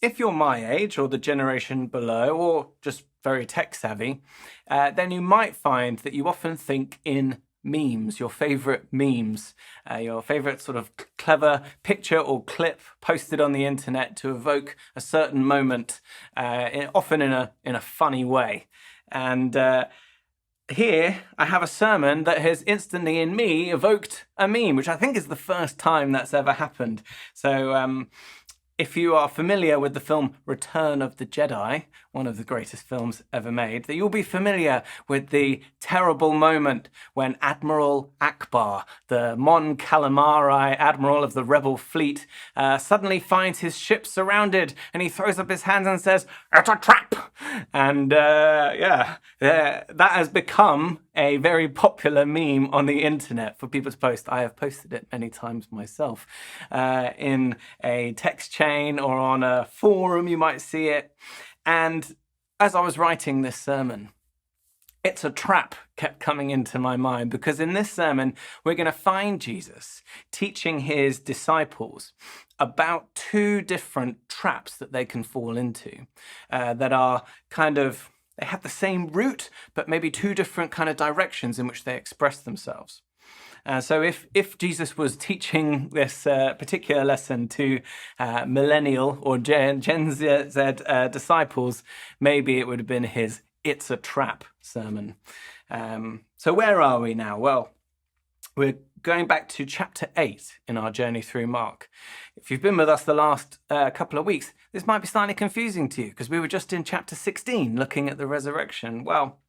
if you're my age or the generation below, or just very tech savvy, then you might find that you often think in memes, your favorite memes, your favorite sort of clever picture or clip posted on the internet to evoke a certain moment, often in a funny way. And here I have a sermon that has instantly in me evoked a meme, which I think is the first time that's ever happened. So if you are familiar with the film Return of the Jedi, one of the greatest films ever made, that you'll be familiar with the terrible moment when Admiral Akbar, the Mon Calamari admiral of the rebel fleet, suddenly finds his ship surrounded, and he throws up his hands and says, "It's a trap!" And that has become a very popular meme on the internet for people to post. I have posted it many times myself in a text chain or on a forum, you might see it. And as I was writing this sermon, "It's a trap" kept coming into my mind, because in this sermon, we're going to find Jesus teaching his disciples about two different traps that they can fall into that are they have the same root, but maybe two different kind of directions in which they express themselves. So if Jesus was teaching this particular lesson to millennial or Gen Z disciples, maybe it would have been his "It's a Trap" sermon. So where are we now? Well, we're going back to chapter 8 in our journey through Mark. If you've been with us the last couple of weeks, this might be slightly confusing to you, because we were just in chapter 16 looking at the resurrection. Well,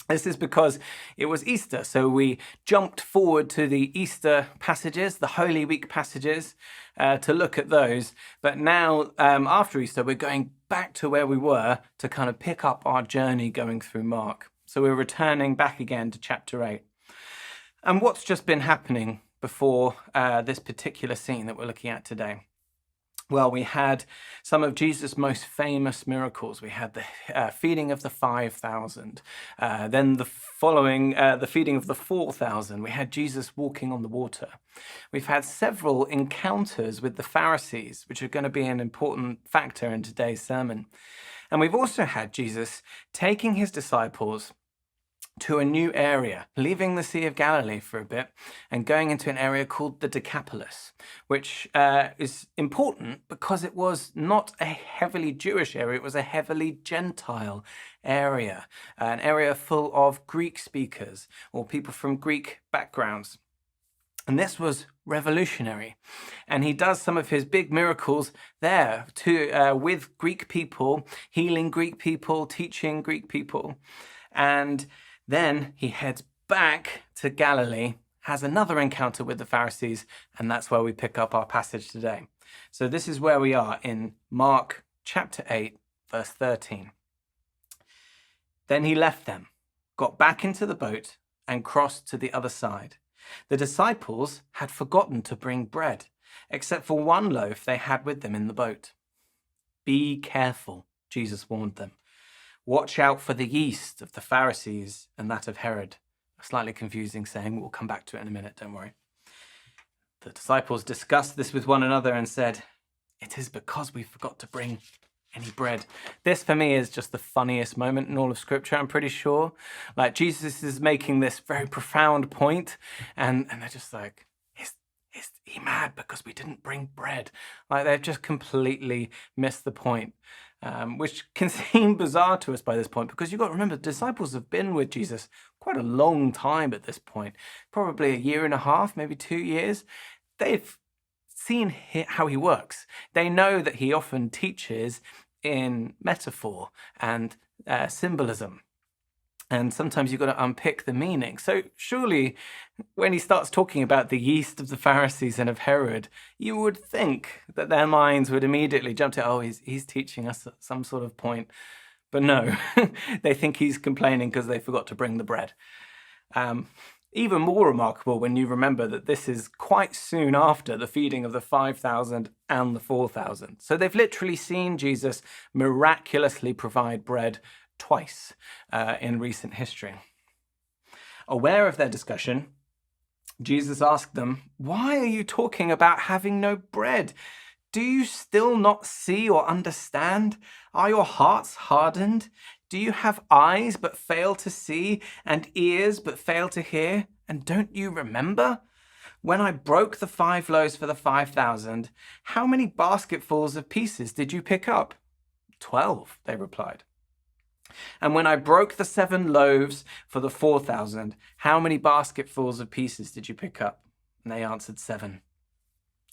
this is because it was Easter, so we jumped forward to the Easter passages, the Holy Week passages, to look at those. But now, after Easter, we're going back to where we were to kind of pick up our journey going through Mark. So we're returning back again to chapter 8. And what's just been happening before this particular scene that we're looking at today? Well, we had some of Jesus' most famous miracles. We had the feeding of the 5,000. Then the feeding of the 4,000. We had Jesus walking on the water. We've had several encounters with the Pharisees, which are going to be an important factor in today's sermon. And we've also had Jesus taking his disciples to a new area, leaving the Sea of Galilee for a bit and going into an area called the Decapolis, which is important because it was not a heavily Jewish area, it was a heavily Gentile area, an area full of Greek speakers or people from Greek backgrounds. And this was revolutionary. And he does some of his big miracles there with Greek people, healing Greek people, teaching Greek people. And then he heads back to Galilee, has another encounter with the Pharisees, and that's where we pick up our passage today. So this is where we are in Mark chapter 8, verse 13. Then he left them, got back into the boat, and crossed to the other side. The disciples had forgotten to bring bread, except for one loaf they had with them in the boat. "Be careful," Jesus warned them. "Watch out for the yeast of the Pharisees and that of Herod." A slightly confusing saying. We'll come back to it in a minute, don't worry. The disciples discussed this with one another and said, "It is because we forgot to bring any bread." This for me is just the funniest moment in all of Scripture, I'm pretty sure. Like, Jesus is making this very profound point, and they're just like, is he mad because we didn't bring bread? Like, they've just completely missed the point. Which can seem bizarre to us by this point, because you've got to remember, the disciples have been with Jesus quite a long time at this point, probably a year and a half, maybe 2 years. They've seen how he works. They know that he often teaches in metaphor and symbolism. And sometimes you've got to unpick the meaning. So surely when he starts talking about the yeast of the Pharisees and of Herod, you would think that their minds would immediately jump to, he's teaching us some sort of point. But no, they think he's complaining because they forgot to bring the bread. Even more remarkable when you remember that this is quite soon after the feeding of the 5,000 and the 4,000. So they've literally seen Jesus miraculously provide bread twice in recent history. Aware of their discussion, Jesus asked them, "Why are you talking about having no bread? Do you still not see or understand? Are your hearts hardened? Do you have eyes but fail to see, and ears but fail to hear? And don't you remember? When I broke the 5 loaves for the 5,000, how many basketfuls of pieces did you pick up? 12, they replied. And when I broke the 7 loaves for the 4,000, how many basketfuls of pieces did you pick up? And they answered, 7.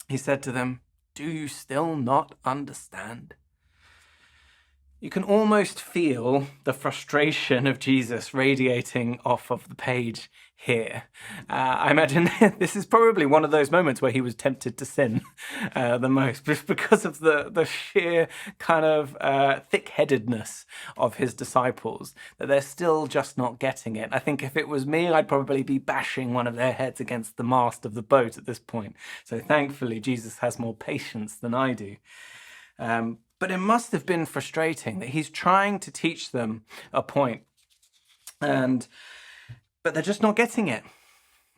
He said to them, do you still not understand? You can almost feel the frustration of Jesus radiating off of the page here. I imagine this is probably one of those moments where he was tempted to sin the most, just because of the sheer kind of thick-headedness of his disciples, that they're still just not getting it. I think if it was me, I'd probably be bashing one of their heads against the mast of the boat at this point. So thankfully, Jesus has more patience than I do. But it must have been frustrating that he's trying to teach them a point, but they're just not getting it.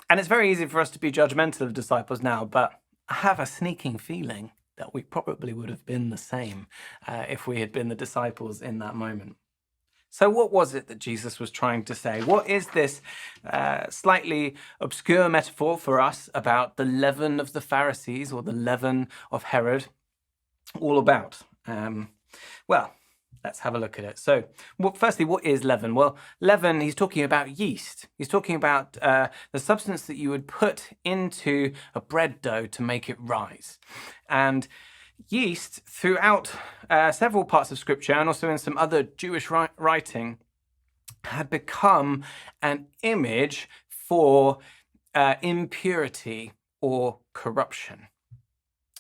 And it's very easy for us to be judgmental of disciples now, but I have a sneaking feeling that we probably would have been the same if we had been the disciples in that moment. So what was it that Jesus was trying to say? What is this slightly obscure metaphor for us about the leaven of the Pharisees, or the leaven of Herod, all about? Well, let's have a look at it. So, firstly, what is leaven? Well, leaven, he's talking about yeast. He's talking about the substance that you would put into a bread dough to make it rise. And yeast, throughout several parts of Scripture, and also in some other Jewish writing, had become an image for impurity or corruption.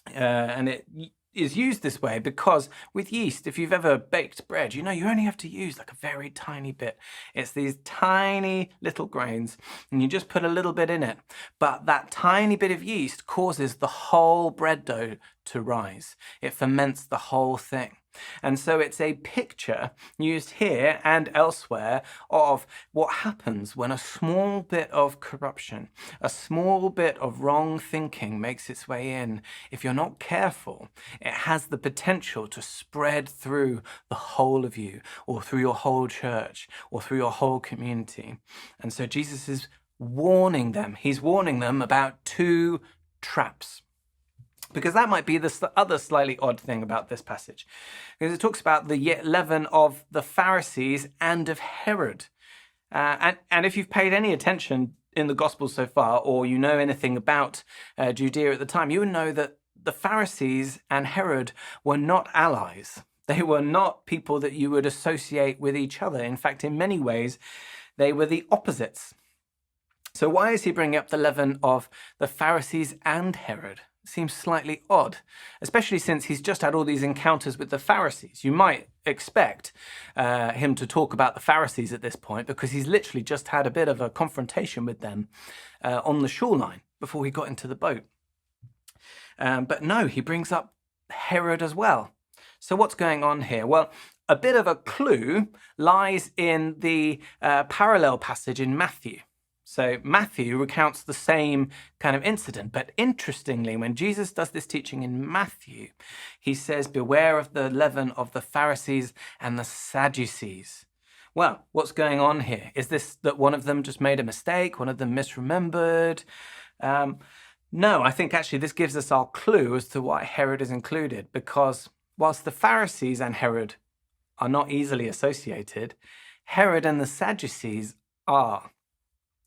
And it is used this way because with yeast, if you've ever baked bread, you know you only have to use like a very tiny bit. It's these tiny little grains, and you just put a little bit in it. But that tiny bit of yeast causes the whole bread dough to rise. It ferments the whole thing. And so it's a picture used here and elsewhere of what happens when a small bit of corruption, a small bit of wrong thinking makes its way in. If you're not careful, it has the potential to spread through the whole of you, or through your whole church, or through your whole community. And so Jesus is warning them. He's warning them about 2 traps. Because that might be the other slightly odd thing about this passage. Because it talks about the leaven of the Pharisees and of Herod. And if you've paid any attention in the Gospels so far, or you know anything about Judea at the time, you would know that the Pharisees and Herod were not allies. They were not people that you would associate with each other. In fact, in many ways, they were the opposites. So why is he bringing up the leaven of the Pharisees and Herod? Seems slightly odd, especially since he's just had all these encounters with the Pharisees. You might expect him to talk about the Pharisees at this point, because he's literally just had a bit of a confrontation with them on the shoreline before he got into the boat. But no, he brings up Herod as well. So what's going on here? Well, a bit of a clue lies in the parallel passage in Matthew. So Matthew recounts the same kind of incident, but interestingly, when Jesus does this teaching in Matthew, he says, beware of the leaven of the Pharisees and the Sadducees. Well, what's going on here? Is this that one of them just made a mistake? One of them misremembered? No, I think actually this gives us our clue as to why Herod is included, because whilst the Pharisees and Herod are not easily associated, Herod and the Sadducees are.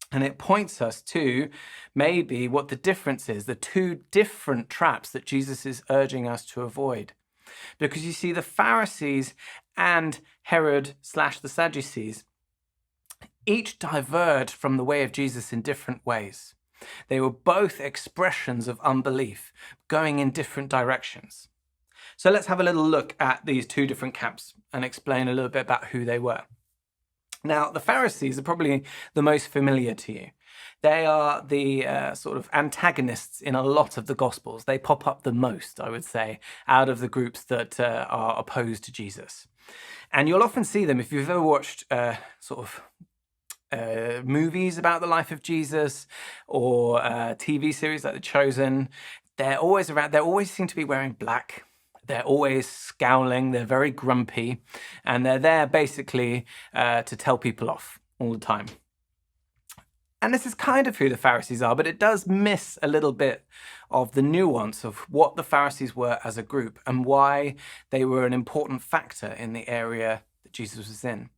And it points us to maybe what the difference is, the 2 different traps that Jesus is urging us to avoid. Because you see, the Pharisees and Herod / the Sadducees each diverged from the way of Jesus in different ways. They were both expressions of unbelief, going in different directions. So let's have a little look at these 2 different camps and explain a little bit about who they were. Now, the Pharisees are probably the most familiar to you. They are the sort of antagonists in a lot of the Gospels. They pop up the most, I would say, out of the groups that are opposed to Jesus. And you'll often see them if you've ever watched movies about the life of Jesus, or TV series like The Chosen. They're always around. They always seem to be wearing black. They're always scowling. They're very grumpy. And they're there basically to tell people off all the time. And this is kind of who the Pharisees are, but it does miss a little bit of the nuance of what the Pharisees were as a group and why they were an important factor in the area that Jesus was in.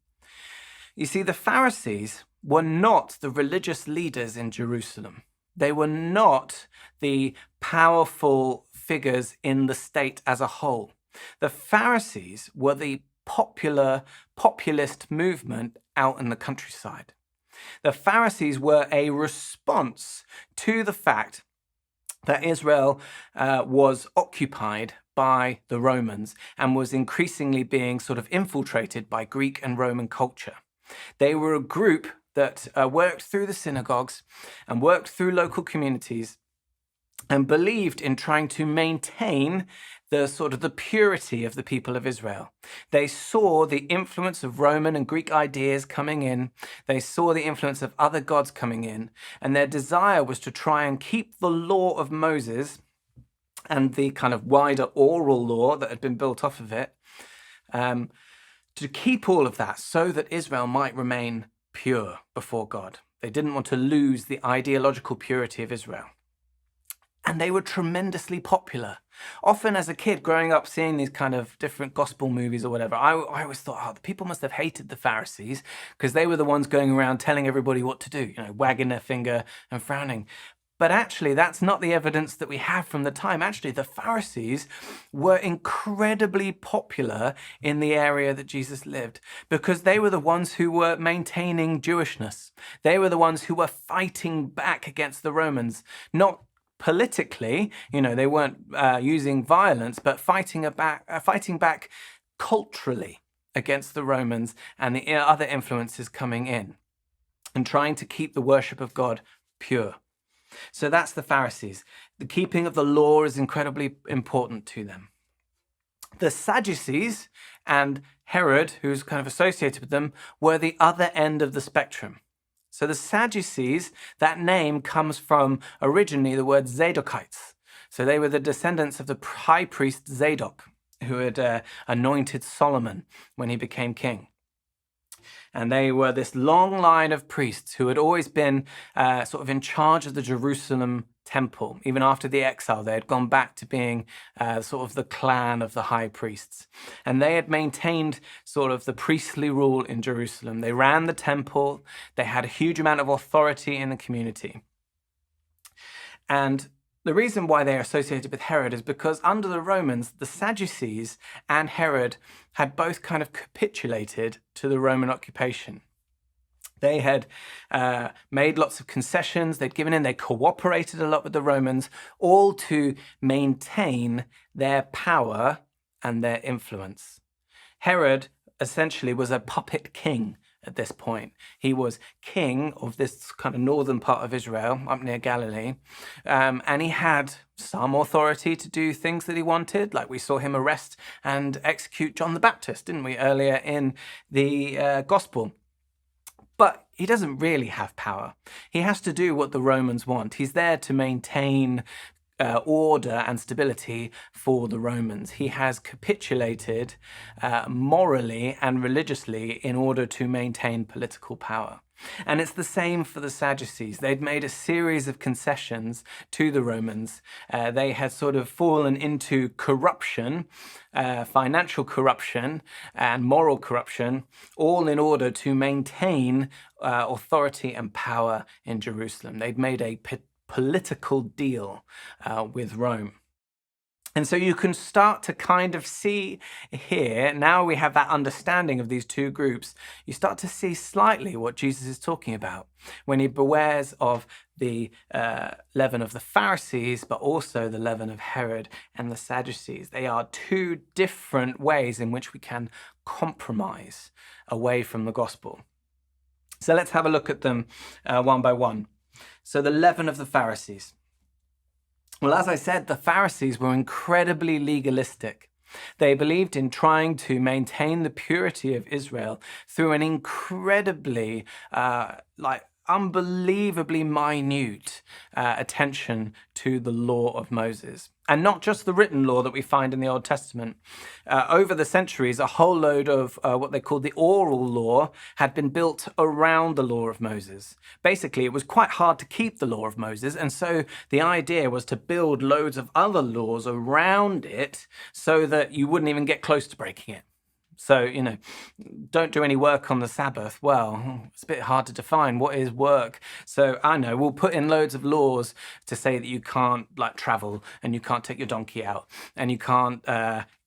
You see, the Pharisees were not the religious leaders in Jerusalem. They were not the powerful figures in the state as a whole. The Pharisees were the populist movement out in the countryside. The Pharisees were a response to the fact that Israel was occupied by the Romans and was increasingly being sort of infiltrated by Greek and Roman culture. They were a group that worked through the synagogues and worked through local communities and believed in trying to maintain the purity of the people of Israel. They saw the influence of Roman and Greek ideas coming in. They saw the influence of other gods coming in. And their desire was to try and keep the law of Moses and the kind of wider oral law that had been built off of it, to keep all of that so that Israel might remain pure before God. They didn't want to lose the ideological purity of Israel. And they were tremendously popular. Often as a kid growing up seeing these kind of different gospel movies or whatever, I always thought, the people must have hated the Pharisees because they were the ones going around telling everybody what to do, wagging their finger and frowning. But actually, that's not the evidence that we have from the time. Actually, the Pharisees were incredibly popular in the area that Jesus lived because they were the ones who were maintaining Jewishness. They were the ones who were fighting back against the Romans, not politically, they weren't using violence, but fighting back culturally against the Romans and the other influences coming in and trying to keep the worship of God pure. So that's the Pharisees. The keeping of the law is incredibly important to them. The Sadducees and Herod, who's kind of associated with them, were the other end of the spectrum. So the Sadducees, that name comes from originally the word Zadokites. So they were the descendants of the high priest Zadok, who had anointed Solomon when he became king. And they were this long line of priests who had always been sort of in charge of the Jerusalem temple. Even after the exile, they had gone back to being sort of the clan of the high priests. And they had maintained sort of the priestly rule in Jerusalem. They ran the temple. They had a huge amount of authority in the community. And the reason why they are associated with Herod is because under the Romans, the Sadducees and Herod had both kind of capitulated to the Roman occupation. They had made lots of concessions, they'd given in, they cooperated a lot with the Romans, all to maintain their power and their influence. Herod essentially was a puppet king at this point. He was king of this kind of northern part of Israel, up near Galilee, and he had some authority to do things that he wanted, like we saw him arrest and execute John the Baptist, didn't we, earlier in the Gospel. But he doesn't really have power. He has to do what the Romans want. He's there to maintain order and stability for the Romans. He has capitulated morally and religiously in order to maintain political power. And it's the same for the Sadducees. They'd made a series of concessions to the Romans. They had sort of fallen into corruption, financial corruption and moral corruption, all in order to maintain authority and power in Jerusalem. They'd made a political deal with Rome. And so you can start to kind of see here, now we have that understanding of these two groups, you start to see slightly what Jesus is talking about when he bewares of the leaven of the Pharisees, but also the leaven of Herod and the Sadducees. They are two different ways in which we can compromise away from the gospel. So let's have a look at them one by one. So the leaven of the Pharisees. Well, as I said, the Pharisees were incredibly legalistic. They believed in trying to maintain the purity of Israel through an incredibly, unbelievably minute attention to the law of Moses. And not just the written law that we find in the Old Testament. Over the centuries, a whole load of what they called the oral law had been built around the law of Moses. Basically, it was quite hard to keep the law of Moses, and so the idea was to build loads of other laws around it so that you wouldn't even get close to breaking it. So, don't do any work on the Sabbath. Well, it's a bit hard to define what is work. So I know we'll put in loads of laws to say that you can't travel and you can't take your donkey out and you can't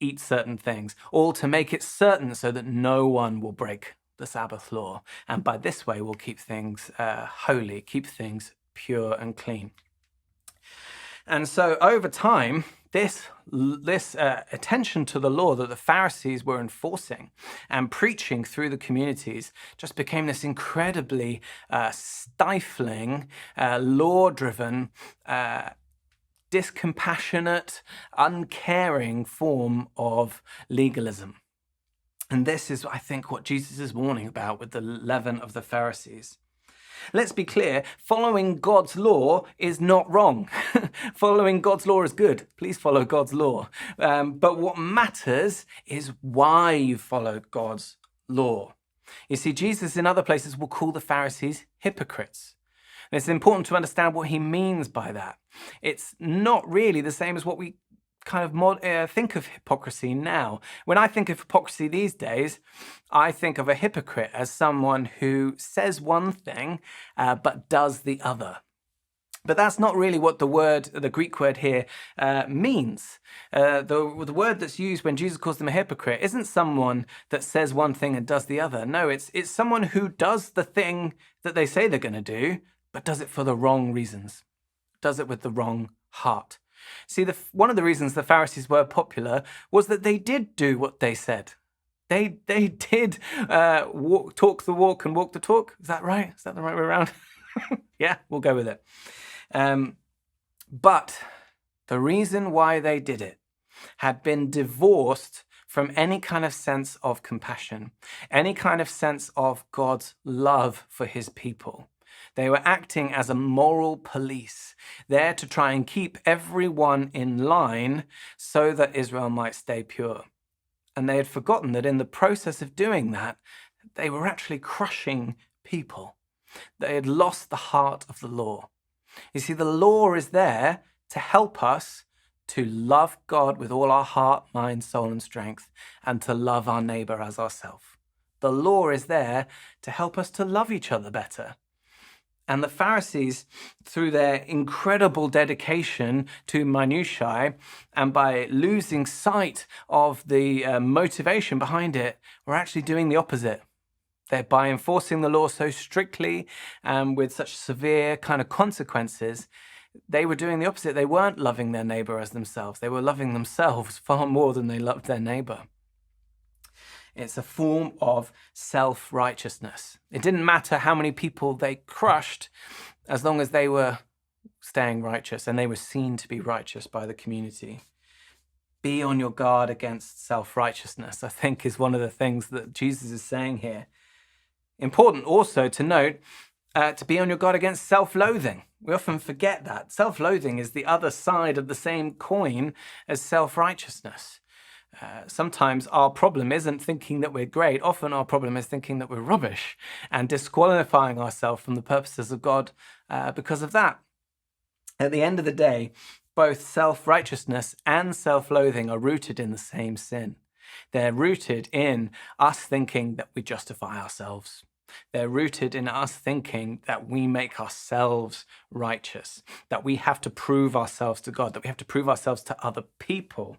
eat certain things, all to make it certain so that no one will break the Sabbath law. And by this way, we'll keep things holy, keep things pure and clean. And so over time, this attention to the law that the Pharisees were enforcing and preaching through the communities just became this incredibly stifling, law-driven, discompassionate, uncaring form of legalism. And this is, I think, what Jesus is warning about with the leaven of the Pharisees. Let's be clear, following God's law is not wrong. Following God's law is good. Please follow God's law. But what matters is why you follow God's law. You see, Jesus in other places will call the Pharisees hypocrites. And it's important to understand what he means by that. It's not really the same as what we kind of think of hypocrisy now. When I think of hypocrisy these days, I think of a hypocrite as someone who says one thing but does the other. But that's not really what the Greek word here means. The word that's used when Jesus calls them a hypocrite isn't someone that says one thing and does the other. No, it's someone who does the thing that they say they're going to do, but does it for the wrong reasons, does it with the wrong heart. See, one of the reasons the Pharisees were popular was that they did do what they said. They did talk the walk and walk the talk. Is that right? Is that the right way around? Yeah, we'll go with it. But the reason why they did it had been divorced from any kind of sense of compassion, any kind of sense of God's love for his people. They were acting as a moral police, there to try and keep everyone in line so that Israel might stay pure. And they had forgotten that in the process of doing that, they were actually crushing people. They had lost the heart of the law. You see, the law is there to help us to love God with all our heart, mind, soul, and strength, and to love our neighbor as ourselves. The law is there to help us to love each other better. And the Pharisees, through their incredible dedication to minutiae and by losing sight of the motivation behind it, were actually doing the opposite. By enforcing the law so strictly and with such severe kind of consequences, they were doing the opposite. They weren't loving their neighbor as themselves. They were loving themselves far more than they loved their neighbor. It's a form of self-righteousness. It didn't matter how many people they crushed, as long as they were staying righteous and they were seen to be righteous by the community. Be on your guard against self-righteousness, I think, is one of the things that Jesus is saying here. Important also to note, to be on your guard against self-loathing. We often forget that. Self-loathing is the other side of the same coin as self-righteousness. Sometimes our problem isn't thinking that we're great. Often our problem is thinking that we're rubbish and disqualifying ourselves from the purposes of God because of that. At the end of the day, both self-righteousness and self-loathing are rooted in the same sin. They're rooted in us thinking that we justify ourselves. They're rooted in us thinking that we make ourselves righteous, that we have to prove ourselves to God, that we have to prove ourselves to other people.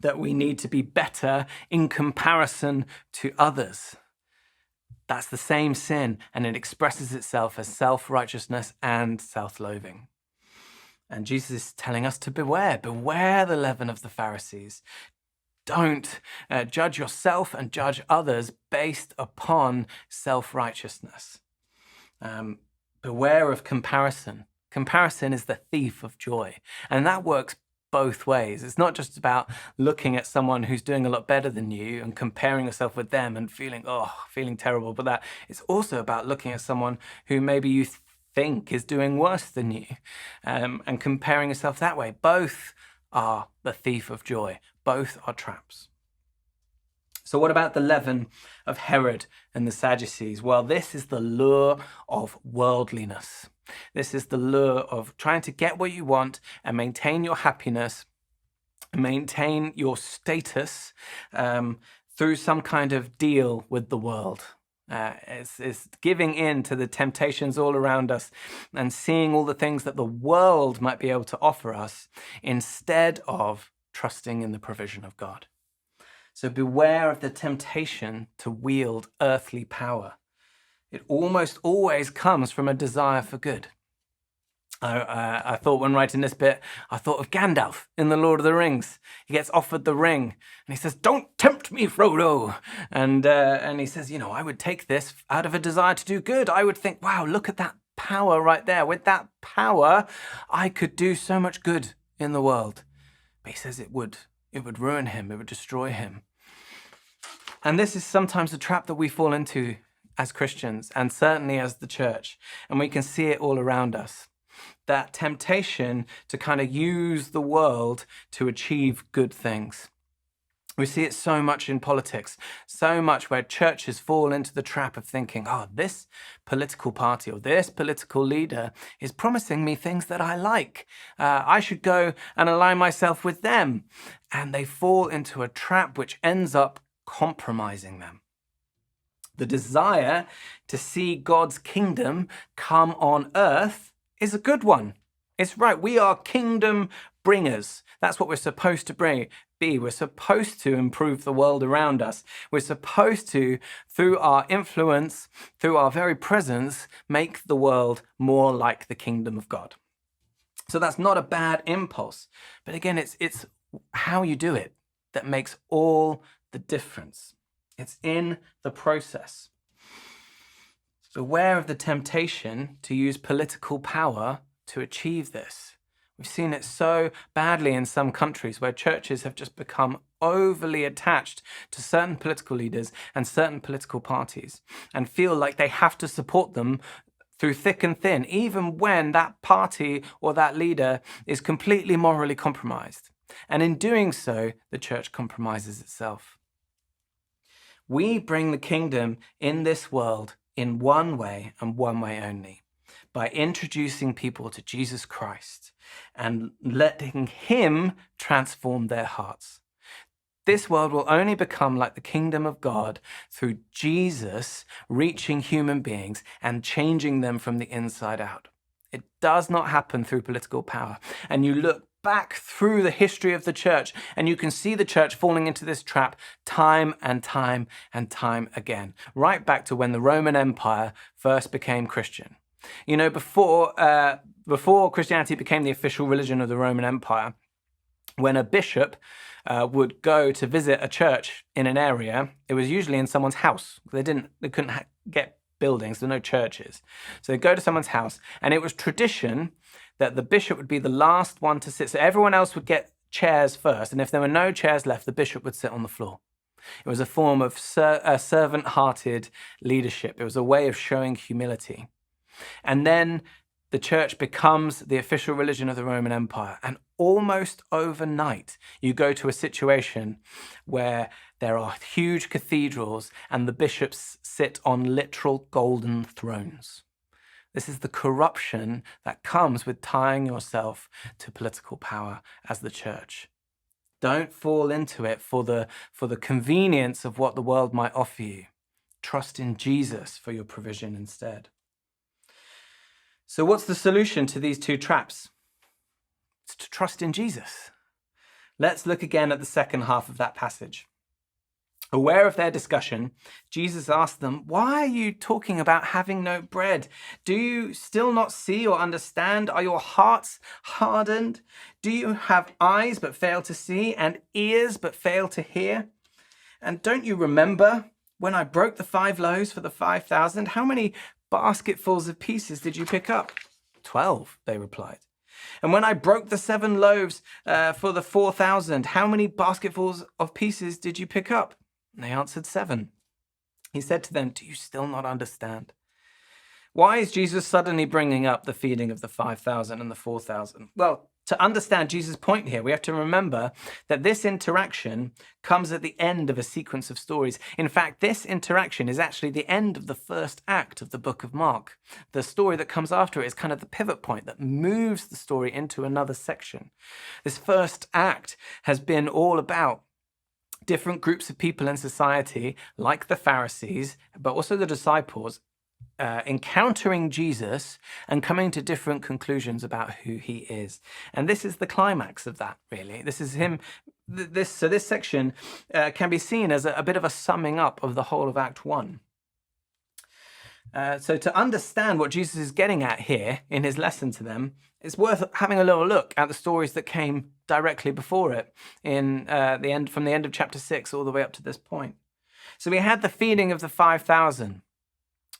That we need to be better in comparison to others. That's the same sin, and it expresses itself as self-righteousness and self-loathing. And Jesus is telling us to beware the leaven of the Pharisees. Don't judge yourself and judge others based upon self-righteousness. Beware of comparison. Comparison is the thief of joy, and that works both ways. It's not just about looking at someone who's doing a lot better than you and comparing yourself with them and feeling terrible about that. It's also about looking at someone who maybe you think is doing worse than you, and comparing yourself that way. Both are the thief of joy. Both are traps. So what about the leaven of Herod and the Sadducees? Well, this is the lure of worldliness. This is the lure of trying to get what you want and maintain your happiness, maintain your status through some kind of deal with the world. It's giving in to the temptations all around us and seeing all the things that the world might be able to offer us instead of trusting in the provision of God. So beware of the temptation to wield earthly power. It almost always comes from a desire for good. I thought when writing this bit, I thought of Gandalf in The Lord of the Rings. He gets offered the ring and he says, "Don't tempt me, Frodo." And he says, I would take this out of a desire to do good. I would think, wow, look at that power right there. With that power, I could do so much good in the world. But he says it would ruin him. It would destroy him. And this is sometimes a trap that we fall into as Christians, and certainly as the church. And we can see it all around us. That temptation to kind of use the world to achieve good things. We see it so much in politics, so much where churches fall into the trap of thinking, this political party or this political leader is promising me things that I like. I should go and align myself with them. And they fall into a trap which ends up compromising them. The desire to see God's kingdom come on earth is a good one. It's right. We are kingdom bringers. That's what we're supposed to be. We're supposed to improve the world around us. We're supposed to, through our influence, through our very presence, make the world more like the kingdom of God. So that's not a bad impulse. But again, it's how you do it that makes all the difference. It's in the process. Beware of the temptation to use political power to achieve this. We've seen it so badly in some countries where churches have just become overly attached to certain political leaders and certain political parties and feel like they have to support them through thick and thin, even when that party or that leader is completely morally compromised. And in doing so, the church compromises itself. We bring the kingdom in this world in one way and one way only, by introducing people to Jesus Christ and letting him transform their hearts. This world will only become like the kingdom of God through Jesus reaching human beings and changing them from the inside out. It does not happen through political power. And you look back through the history of the church and you can see the church falling into this trap time and time and time again, right back to when the Roman Empire first became Christian. Before Christianity became the official religion of the Roman Empire, when a bishop would go to visit a church in an area, it was usually in someone's house. They couldn't get buildings, there were no churches. So they'd go to someone's house, and it was tradition that the bishop would be the last one to sit. So everyone else would get chairs first, and if there were no chairs left, the bishop would sit on the floor. It was a form of servant-hearted leadership. It was a way of showing humility. And then the church becomes the official religion of the Roman Empire. And almost overnight, you go to a situation where there are huge cathedrals and the bishops sit on literal golden thrones. This is the corruption that comes with tying yourself to political power as the church. Don't fall into it for the convenience of what the world might offer you. Trust in Jesus for your provision instead. So what's the solution to these two traps? It's to trust in Jesus. Let's look again at the second half of that passage. Aware of their discussion, Jesus asked them, "Why are you talking about having no bread? Do you still not see or understand? Are your hearts hardened? Do you have eyes but fail to see and ears but fail to hear? And don't you remember when I broke the 5 loaves for the 5,000? How many basketfuls of pieces did you pick up?" 12, they replied. And when I broke the 7 loaves for the 4,000, how many basketfuls of pieces did you pick up? And they answered, 7. He said to them, do you still not understand? Why is Jesus suddenly bringing up the feeding of the 5,000 and the 4,000? Well, to understand Jesus' point here, we have to remember that this interaction comes at the end of a sequence of stories. In fact, this interaction is actually the end of the first act of the book of Mark. The story that comes after it is kind of the pivot point that moves the story into another section. This first act has been all about different groups of people in society, like the Pharisees, but also the disciples, encountering Jesus and coming to different conclusions about who he is. And this is the climax of that, really. This is him. This section can be seen as a bit of a summing up of the whole of Act 1. So to understand what Jesus is getting at here in his lesson to them, it's worth having a little look at the stories that came directly before it in from the end of chapter 6 all the way up to this point. So we had the feeding of the 5,000.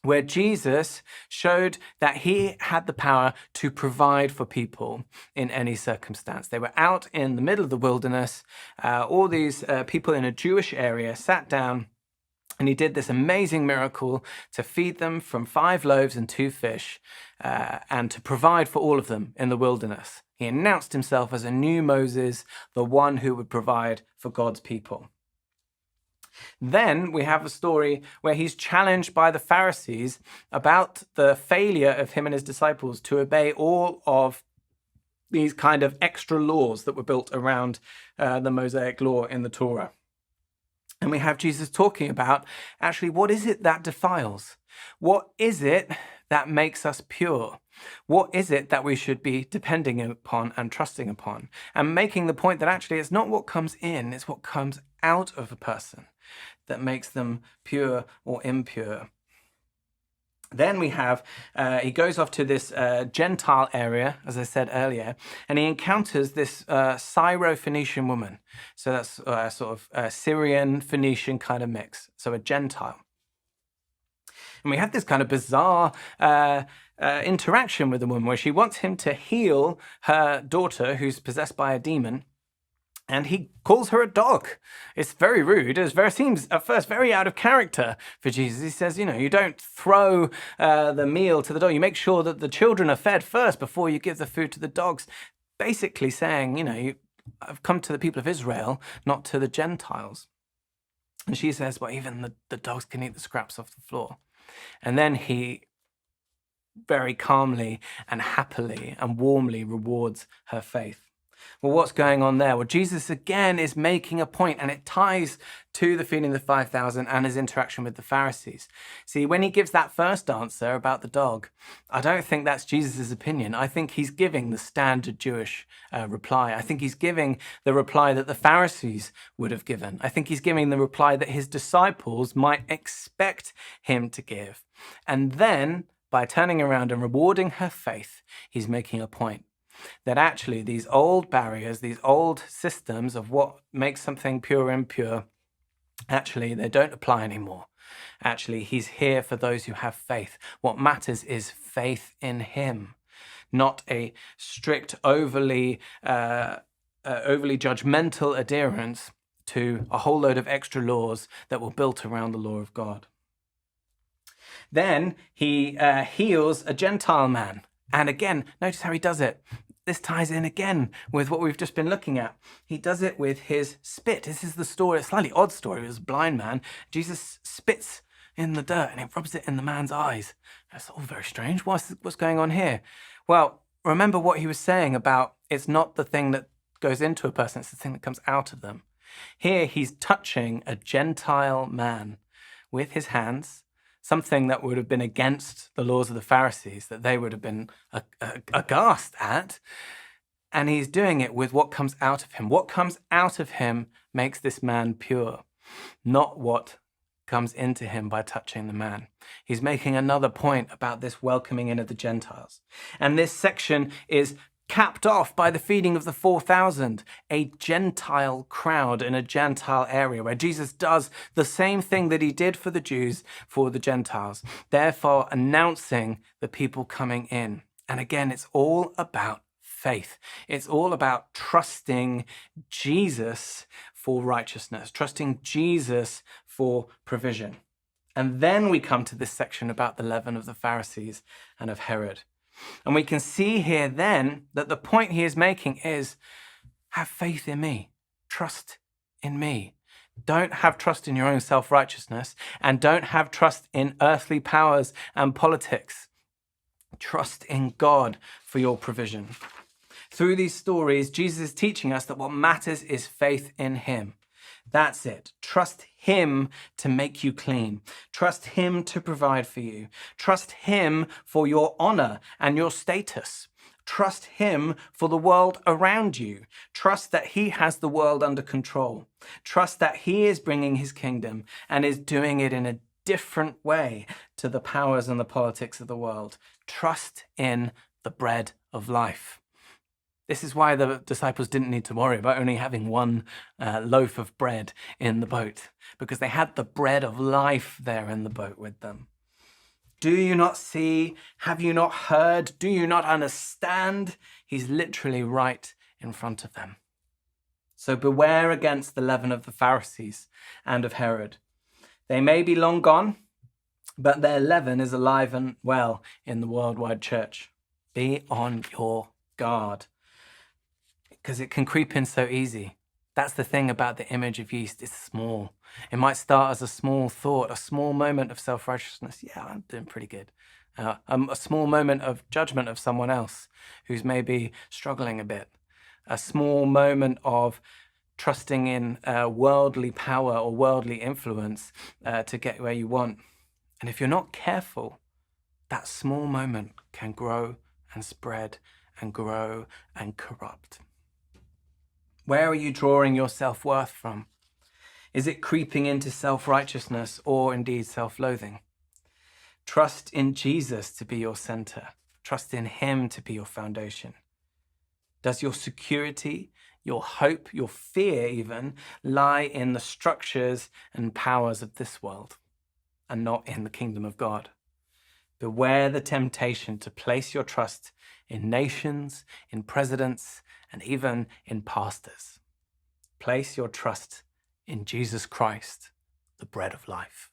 Where Jesus showed that he had the power to provide for people in any circumstance. They were out in the middle of the wilderness. All these people in a Jewish area sat down, and he did this amazing miracle to feed them from 5 loaves and 2 fish, and to provide for all of them in the wilderness. He announced himself as a new Moses, the one who would provide for God's people. Then we have a story where he's challenged by the Pharisees about the failure of him and his disciples to obey all of these kind of extra laws that were built around the Mosaic law in the Torah. And we have Jesus talking about, actually, what is it that defiles? What is it that makes us pure? What is it that we should be depending upon and trusting upon? And making the point that actually it's not what comes in, it's what comes out of a person that makes them pure or impure. Then we have, he goes off to this Gentile area, as I said earlier, and he encounters this Syro-Phoenician woman. So that's sort of a Syrian, Phoenician kind of mix, so a Gentile. And we have this kind of bizarre interaction with the woman where she wants him to heal her daughter who's possessed by a demon. And he calls her a dog. It's very rude. It seems at first very out of character for Jesus. He says, you don't throw the meal to the dog. You make sure that the children are fed first before you give the food to the dogs. Basically saying, I've come to the people of Israel, not to the Gentiles. And she says, well, even the dogs can eat the scraps off the floor. And then he very calmly and happily and warmly rewards her faith. Well, what's going on there? Well, Jesus again is making a point, and it ties to the feeding of the 5,000 and his interaction with the Pharisees. See, when he gives that first answer about the dog, I don't think that's Jesus' opinion. I think he's giving the standard Jewish reply. I think he's giving the reply that the Pharisees would have given. I think he's giving the reply that his disciples might expect him to give. And then, by turning around and rewarding her faith, he's making a point. That actually these old barriers, these old systems of what makes something pure and impure, actually they don't apply anymore. Actually, he's here for those who have faith. What matters is faith in him, not a strict, overly judgmental adherence to a whole load of extra laws that were built around the law of God. Then he heals a Gentile man. And again, notice how he does it. This ties in again with what we've just been looking at. He does it with his spit. This is the story, a slightly odd story. It was a blind man. Jesus spits in the dirt and he rubs it in the man's eyes. That's all very strange. What's going on here? Well, remember what he was saying about it's not the thing that goes into a person, it's the thing that comes out of them. Here he's touching a Gentile man with his hands, something that would have been against the laws of the Pharisees, that they would have been aghast at. And he's doing it with what comes out of him. What comes out of him makes this man pure, not what comes into him by touching the man. He's making another point about this welcoming in of the Gentiles. And this section is capped off by the feeding of the 4,000, a Gentile crowd in a Gentile area where Jesus does the same thing that he did for the Jews for the Gentiles, therefore announcing the people coming in. And again, it's all about faith. It's all about trusting Jesus for righteousness, trusting Jesus for provision. And then we come to this section about the leaven of the Pharisees and of Herod. And we can see here then that the point he is making is, have faith in me, trust in me. Don't have trust in your own self-righteousness, and don't have trust in earthly powers and politics. Trust in God for your provision. Through these stories, Jesus is teaching us that what matters is faith in him. That's it. Trust him to make you clean. Trust him to provide for you. Trust him for your honor and your status. Trust him for the world around you. Trust that he has the world under control. Trust that he is bringing his kingdom and is doing it in a different way to the powers and the politics of the world. Trust in the bread of life. This is why the disciples didn't need to worry about only having one loaf of bread in the boat, because they had the bread of life there in the boat with them. Do you not see? Have you not heard? Do you not understand? He's literally right in front of them. So beware against the leaven of the Pharisees and of Herod. They may be long gone, but their leaven is alive and well in the worldwide church. Be on your guard, because it can creep in so easy. That's the thing about the image of yeast. It's small. It might start as a small thought, a small moment of self-righteousness. Yeah, I'm doing pretty good. A small moment of judgment of someone else who's maybe struggling a bit. A small moment of trusting in worldly power or worldly influence to get where you want. And if you're not careful, that small moment can grow and spread and grow and corrupt. Where are you drawing your self-worth from? Is it creeping into self-righteousness or indeed self-loathing? Trust in Jesus to be your center. Trust in him to be your foundation. Does your security, your hope, your fear even, lie in the structures and powers of this world and not in the kingdom of God? Beware the temptation to place your trust in nations, in presidents, and even in pastors. Place your trust in Jesus Christ, the bread of life.